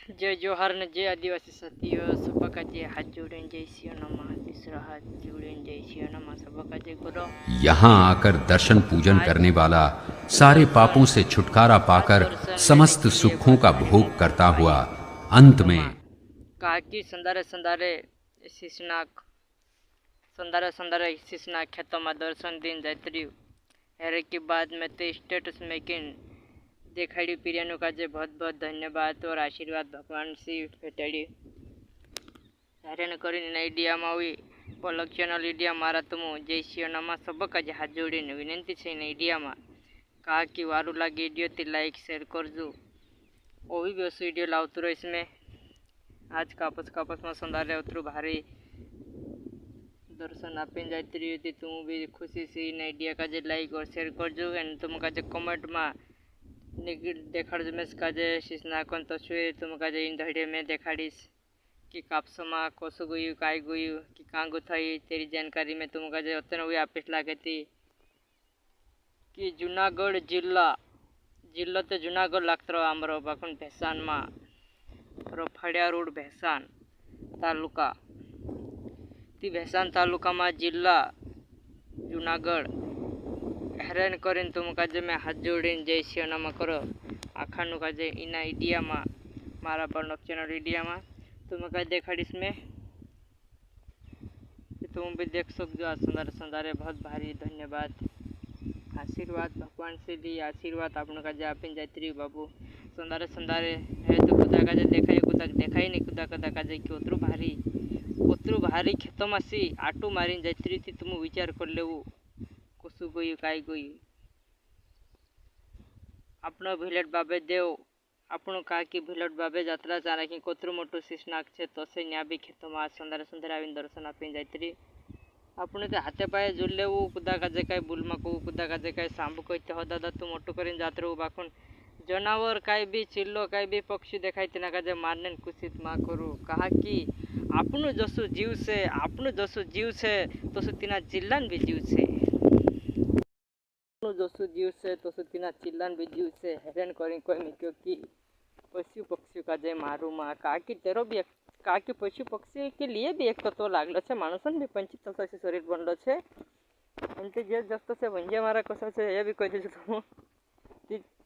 जय जोहर ने जय आदिवासी साथियों सबका जय हाथ जोड़े जय सिया नमा तीसरा हाथ जोड़े जय सिया नमा सबका जय गुरु। यहाँ आकर दर्शन पूजन करने वाला सारे पापों से छुटकारा पाकर समस्त सुखों का भोग करता हुआ अंत में काकी संदारे संदारे शीशनाक संदारे संदारे शीशनाक खेतों में दर्शन दिन जात्री हेरे के बाद में ते स्टेटस मेकिंग देखाड़ी पीरियानु का जे बहुत बहुत धन्यवाद और आशीर्वाद भगवान से भेटाड़ी हेरेन करीने आइडिया में हुई पलक चैनल इंडिया मारा तुम जय शिवनामा सबका जे हाथ जोड़ीने विनंती है इंडिया में कहा कि वारू लगे वीडियो ते लाइक शेयर करजो और भी बस वीडियो लावतो रहो इसमें आज कापस में संदारे उतरू भारी दर्शन आपीने जाती रही थी तुम भी खुशी से आइडिया का जे लाइक और शेयर करजो एंड तुम का जे कमेंट में देखाड़ में काजे शीशनाकन तस्वीर तुम काजे इन धड़े में देखाड़ीश कि कापसमा कसु गयु काय गयु कि कांगु थई तेरी जानकारी में तुम काजे अतन हुई आपिस लागे थी कि जूनागढ़ जिला तो जूनागढ़ लगता रहा आमर बाखुन भेसान में रफाड़िया रोड भेसान तालुका ती भेसान तालुका में जिला जूनागढ़ हेरान करीन तुम काजे मैं हाथ जोड़ीने जय शिवनामा करो आखानु काजे इना इंडिया में मारा पर चैनल इंडिया में तुम का देखाड़ीश में तुम भी देख सकते हो। संदारे संदारे बहुत भारी धन्यवाद आशीर्वाद भगवान से ली आशीर्वाद आपन का जे आपीने जाती रही बाबू संदारे संदारे है तो खुदा का जे देखाई खुदा देखाई नहीं खुदा कदा का जे कि उतरू भारी खेतों में सी आटू मारीने जाती रही थी तुम विचार कर लेवू कसु गयु काय गयु अपनो भिलेट बाबे देव આપણું કાકી ભીલટ બાબે જાત્રા ચારાકી કોતરું મોટું શીશનાક છે તો છે ન્યા બી ખેતોમાં સંદારે સંદારે આવીને દર્શન આપીને જાયત્રી આપણે તે હાથે પાયે જોઈ લેવું કુદા કાજે કાંઈ ભૂલમાં કહું કુદા કાજે કાંઈ સાંભળું કહી તે હદા તું મોટું કરીને જાત્રું બાખુન જનાવર કાંઈ બી ચિલ્લો કાંઈ બી પક્ષી દેખાય તેના કાજે મારને કુશિત માં કરું કહા કે આપણું જસું જીવ છે તો શું તેના જિલ્લાને બી જીવ છે जसु जीव से तो सुना चिल्लान भी जीव से हेरन करी कोई मिक्यो कि पशु पक्षी का जय मारू माँ काकी तेरो भी काकी पशु पक्षी के लिए भी एक तत्व लागलो छे माणसन भी 25 तत्व से शरीर बनलो छे एनते जे जस्तो से वंजे मारा कसो छे ये भी कह दे तो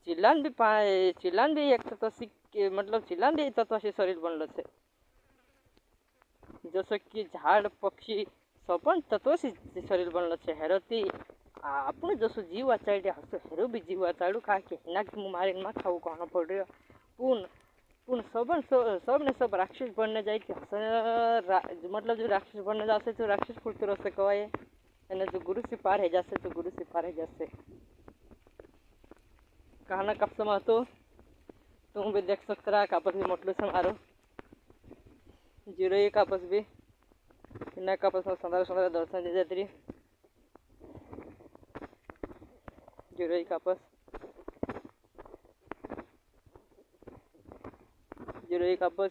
चिल्लान भी एक तत्व से मतलब चिल्लान भी तत्व से शरीर बनलो छे जैसे कि झाड़ पक्षी सबन तत्व से शरीर बनलो छे हेरोती आपने जसो जीव आचाड़ी हसो हेरो भी जीव आचाड़ू खा के ना कि मु मारे मा खाऊ कहना पड़ रहा पुन सब ने सब राक्षस बनने जाए कि मतलब जो राक्षस बनने जाते तो राक्षस फूटते रहे कवाए एने जो गुरु से पार है जासे तो गुरु से पार है जासे कहना कब समा तो तुम भी देख सकते रहा कापस भी मोटलो से मारो जीरो एक कापस भी इन्ना कापस में संदारे दर्शन दे जाती जुरई कापस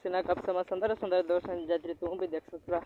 इना कप समा संदर दर्शन जात्री तुम भी देख सकता